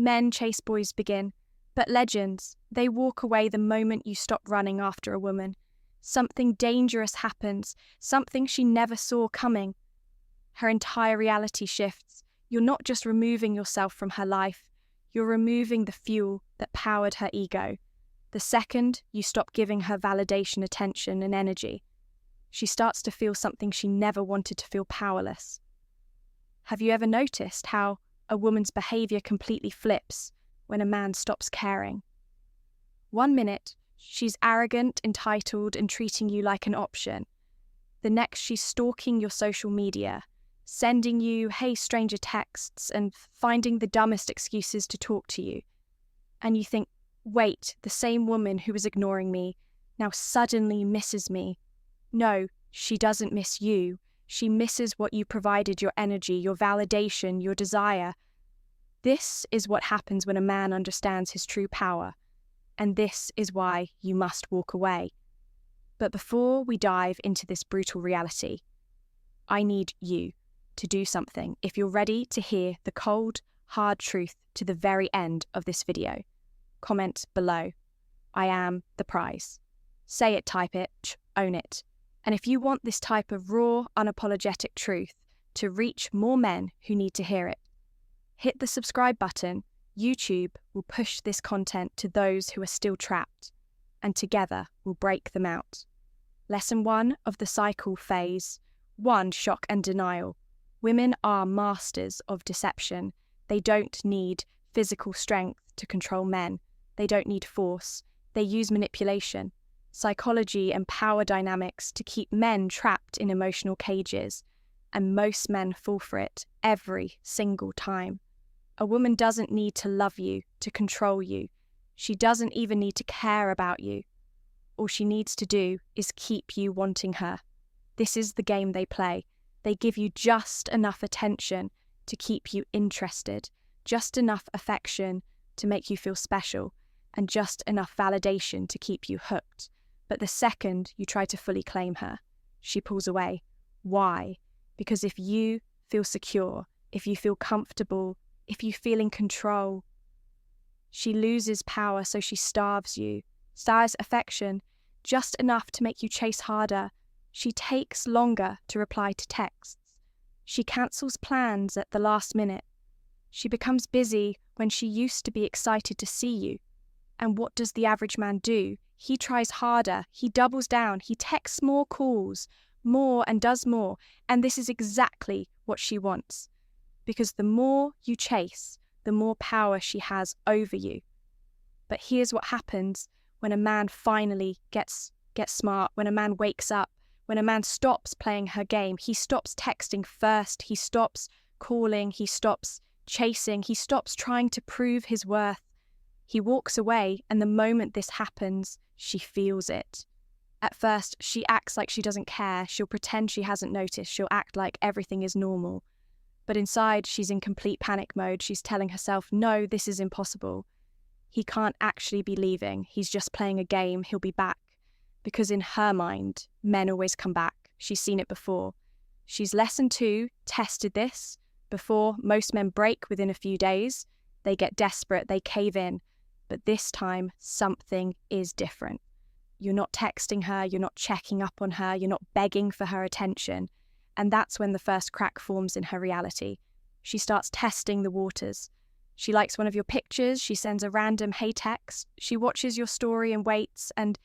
Men chase boys begin, but legends, they walk away the moment you stop running after a woman. Something dangerous happens, something she never saw coming. Her entire reality shifts. You're not just removing yourself from her life, you're removing the fuel that powered her ego. The second you stop giving her validation, attention, and energy, she starts to feel something she never wanted to feel: powerless. Have you ever noticed how a woman's behavior completely flips when a man stops caring? 1 minute, she's arrogant, entitled, and treating you like an option. The next, she's stalking your social media, sending you "hey stranger" texts and finding the dumbest excuses to talk to you. And you think, wait, the same woman who was ignoring me now suddenly misses me. No, she doesn't miss you. She misses what you provided: your energy, your validation, your desire. This is what happens when a man understands his true power. And this is why you must walk away. But before we dive into this brutal reality, I need you to do something if you're ready to hear the cold, hard truth to the very end of this video. Comment below. I am the prize. Say it, type it, own it. And if you want this type of raw, unapologetic truth to reach more men who need to hear it, hit the subscribe button. YouTube will push this content to those who are still trapped, and together we'll break them out. Lesson 1 of the cycle phase 1: shock and denial. Women are masters of deception. They don't need physical strength to control men. They don't need force. They use manipulation, psychology, and power dynamics to keep men trapped in emotional cages, and most men fall for it every single time. A woman doesn't need to love you to control you. She doesn't even need to care about you. All she needs to do is keep you wanting her. This is the game they play. They give you just enough attention to keep you interested, just enough affection to make you feel special, and just enough validation to keep you hooked. But the second you try to fully claim her, she pulls away. Why? Because if you feel secure, if you feel comfortable, if you feel in control, she loses power, so she starves you, starves affection, just enough to make you chase harder. She takes longer to reply to texts. She cancels plans at the last minute. She becomes busy when she used to be excited to see you. And what does the average man do? He tries harder, he doubles down, he texts more, calls more, and does more. And this is exactly what she wants. Because the more you chase, the more power she has over you. But here's what happens when a man finally gets smart, when a man wakes up, when a man stops playing her game. He stops texting first, he stops calling, he stops chasing, he stops trying to prove his worth. He walks away, and the moment this happens, she feels it. At first, she acts like she doesn't care. She'll pretend she hasn't noticed. She'll act like everything is normal. But inside, she's in complete panic mode. She's telling herself, no, this is impossible. He can't actually be leaving. He's just playing a game. He'll be back. Because in her mind, men always come back. She's seen it before. She's lesson 2, tested this. Before, most men break within a few days. They get desperate, they cave in. But this time, something is different. You're not texting her, you're not checking up on her, you're not begging for her attention. And that's when the first crack forms in her reality. She starts testing the waters. She likes one of your pictures, she sends a random "hey" text, she watches your story and waits, and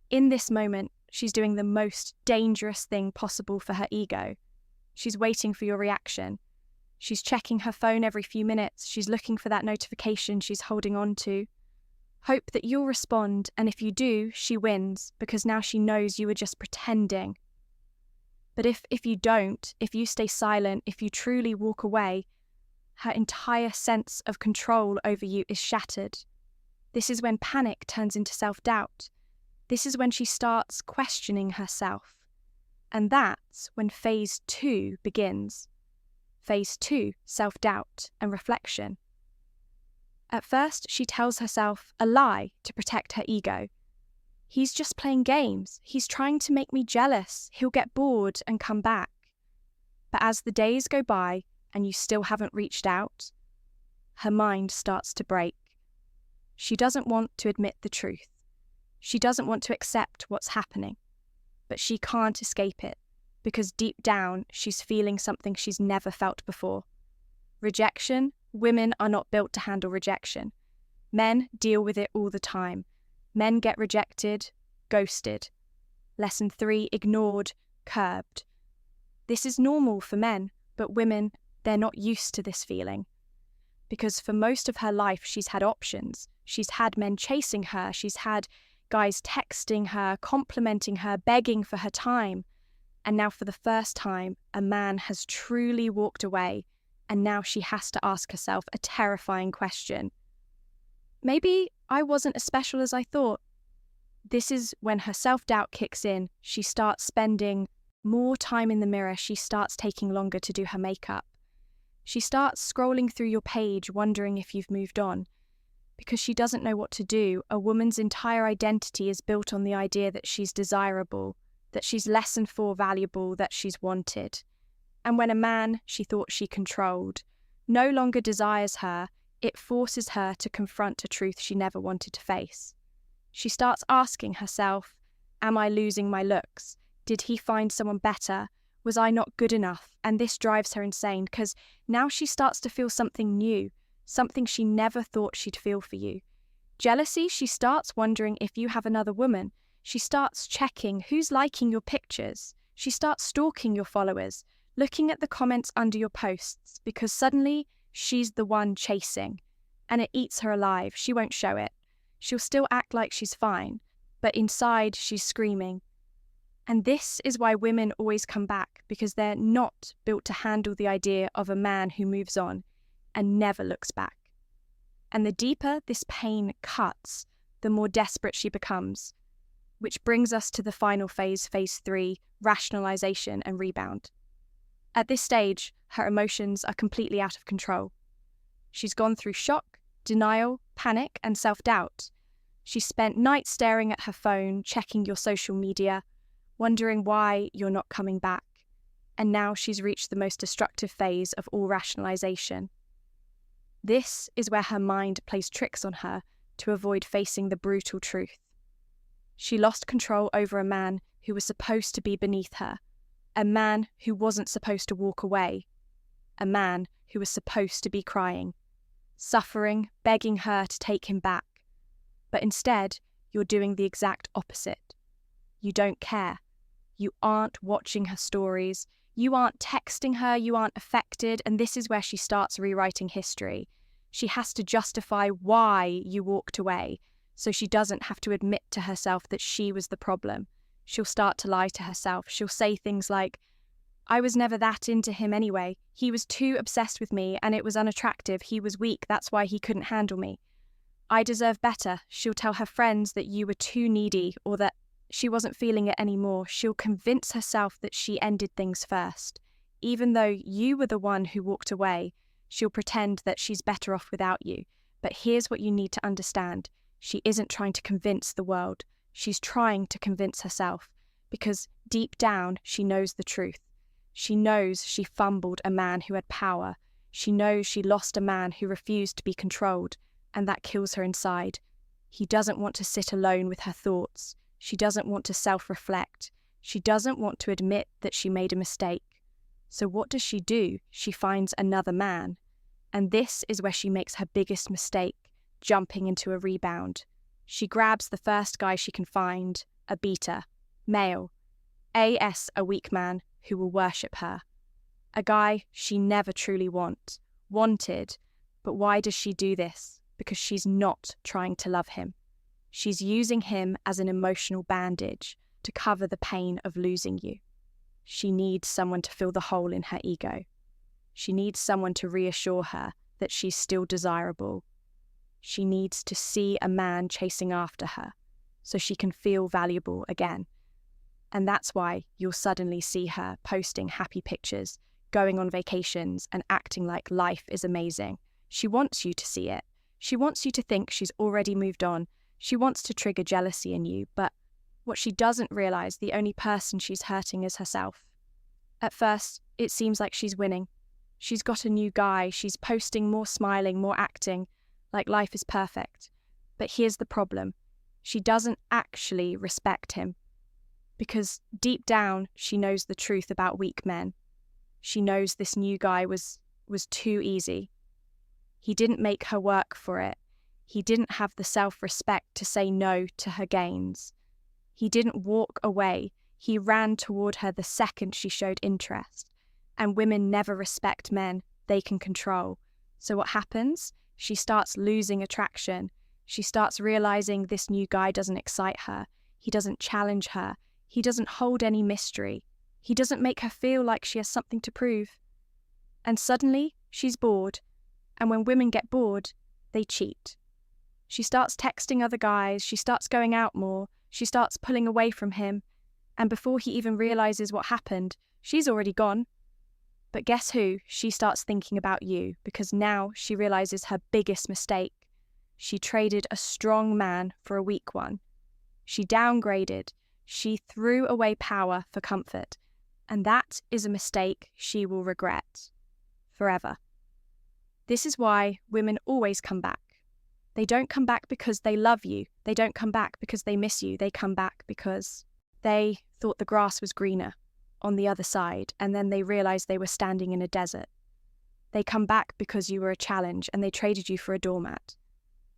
in this moment, she's doing the most dangerous thing possible for her ego. She's waiting for your reaction. She's checking her phone every few minutes, she's looking for that notification she's holding on to. Hope that you'll respond, and if you do, she wins, because now she knows you were just pretending. But if you don't, if you stay silent, if you truly walk away, her entire sense of control over you is shattered. This is when panic turns into self-doubt. This is when she starts questioning herself. And that's when phase 2 begins. Phase 2, self-doubt and reflection. At first, she tells herself a lie to protect her ego. He's just playing games. He's trying to make me jealous. He'll get bored and come back. But as the days go by and you still haven't reached out, her mind starts to break. She doesn't want to admit the truth. She doesn't want to accept what's happening. But she can't escape it, because deep down she's feeling something she's never felt before. Rejection. Women are not built to handle rejection. Men deal with it all the time. Men get rejected, ghosted. Lesson 3, ignored, curbed. This is normal for men, but women, they're not used to this feeling. Because for most of her life, she's had options. She's had men chasing her. She's had guys texting her, complimenting her, begging for her time. And now for the first time, a man has truly walked away, and now she has to ask herself a terrifying question. Maybe I wasn't as special as I thought. This is when her self-doubt kicks in. She starts spending more time in the mirror. She starts taking longer to do her makeup. She starts scrolling through your page, wondering if you've moved on. Because she doesn't know what to do. A woman's entire identity is built on the idea that she's desirable, that she's less than valuable, that she's wanted. And when a man she thought she controlled no longer desires her, it forces her to confront a truth she never wanted to face. She starts asking herself, am I losing my looks? Did he find someone better? Was I not good enough? And this drives her insane, because now she starts to feel something new, something she never thought she'd feel for you. Jealousy. She starts wondering if you have another woman. She starts checking who's liking your pictures. She starts stalking your followers, looking at the comments under your posts, because suddenly she's the one chasing. And it eats her alive. She won't show it. She'll still act like she's fine, but inside she's screaming. And this is why women always come back, because they're not built to handle the idea of a man who moves on and never looks back. And the deeper this pain cuts, the more desperate she becomes, which brings us to the final phase, phase 3, rationalization and rebound. At this stage, her emotions are completely out of control. She's gone through shock, denial, panic, and self-doubt. She spent nights staring at her phone, checking your social media, wondering why you're not coming back. And now she's reached the most destructive phase of all rationalization. This is where her mind plays tricks on her to avoid facing the brutal truth. She lost control over a man who was supposed to be beneath her, a man who wasn't supposed to walk away, a man who was supposed to be crying, suffering, begging her to take him back. But instead, you're doing the exact opposite. You don't care. You aren't watching her stories. You aren't texting her. You aren't affected. And this is where she starts rewriting history. She has to justify why you walked away, so she doesn't have to admit to herself that she was the problem. She'll start to lie to herself. She'll say things like, I was never that into him anyway. He was too obsessed with me and it was unattractive. He was weak. That's why he couldn't handle me. I deserve better. She'll tell her friends that you were too needy or that she wasn't feeling it anymore. She'll convince herself that she ended things first. Even though you were the one who walked away, she'll pretend that she's better off without you. But here's what you need to understand. She isn't trying to convince the world. She's trying to convince herself, because deep down she knows the truth. She knows she fumbled a man who had power. She knows she lost a man who refused to be controlled, and that kills her inside. He doesn't want to sit alone with her thoughts. She doesn't want to self-reflect. She doesn't want to admit that she made a mistake. So what does she do? She finds another man. And this is where she makes her biggest mistake, jumping into a rebound. She grabs the first guy she can find, a beta, male, a weak man who will worship her. A guy she never truly wanted. But why does she do this? Because she's not trying to love him. She's using him as an emotional bandage to cover the pain of losing you. She needs someone to fill the hole in her ego. She needs someone to reassure her that she's still desirable. She needs to see a man chasing after her so she can feel valuable again. And that's why you'll suddenly see her posting happy pictures, going on vacations, and acting like life is amazing. She wants you to see it. She wants you to think she's already moved on. She wants to trigger jealousy in you, but what she doesn't realize, the only person she's hurting is herself. At first, it seems like she's winning. She's got a new guy, she's posting more smiling, more acting, like life is perfect. But here's the problem. She doesn't actually respect him. Because deep down, she knows the truth about weak men. She knows this new guy was too easy. He didn't make her work for it. He didn't have the self-respect to say no to her gains. He didn't walk away. He ran toward her the second she showed interest. And women never respect men they can control. So what happens? She starts losing attraction. She starts realizing this new guy doesn't excite her. He doesn't challenge her. He doesn't hold any mystery. He doesn't make her feel like she has something to prove. And suddenly, she's bored. And when women get bored, they cheat. She starts texting other guys. She starts going out more. She starts pulling away from him. And before he even realizes what happened, she's already gone. But guess who? She starts thinking about you, because now she realizes her biggest mistake. She traded a strong man for a weak one. She downgraded. She threw away power for comfort. And that is a mistake she will regret forever. This is why women always come back. They don't come back because they love you. They don't come back because they miss you. They come back because they thought the grass was greener on the other side, and then they realized they were standing in a desert. They come back because you were a challenge and they traded you for a doormat.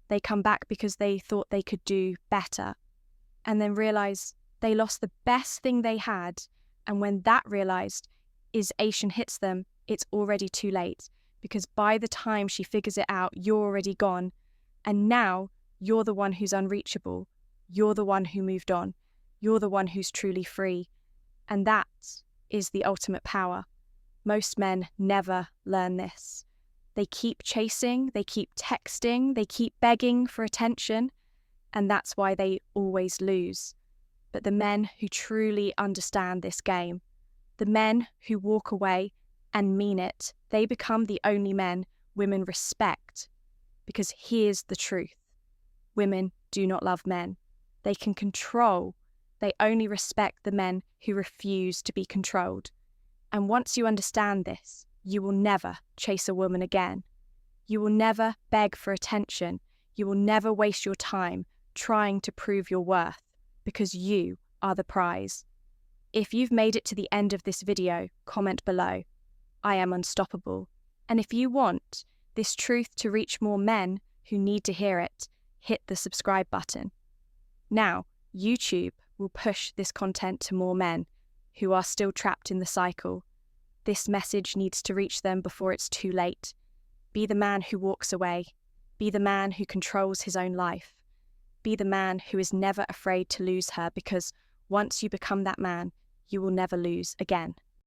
They come back because they thought they could do better, and then realize they lost the best thing they had, and when that realization hits them, it's already too late, because by the time she figures it out, you're already gone, and now you're the one who's unreachable. You're the one who moved on. You're the one who's truly free. And that is the ultimate power. Most men never learn this. They keep chasing, they keep texting, they keep begging for attention, and that's why they always lose. But the men who truly understand this game, the men who walk away and mean it, they become the only men women respect. Because here's the truth. Women do not love men. They can control. They only respect the men who refuse to be controlled. And once you understand this, you will never chase a woman again. You will never beg for attention. You will never waste your time trying to prove your worth, because you are the prize. If you've made it to the end of this video, comment below. I am unstoppable. And if you want this truth to reach more men who need to hear it, hit the subscribe button. Now, YouTube will push this content to more men who are still trapped in the cycle. This message needs to reach them before it's too late. Be the man who walks away. Be the man who controls his own life. Be the man who is never afraid to lose her, because once you become that man, you will never lose again.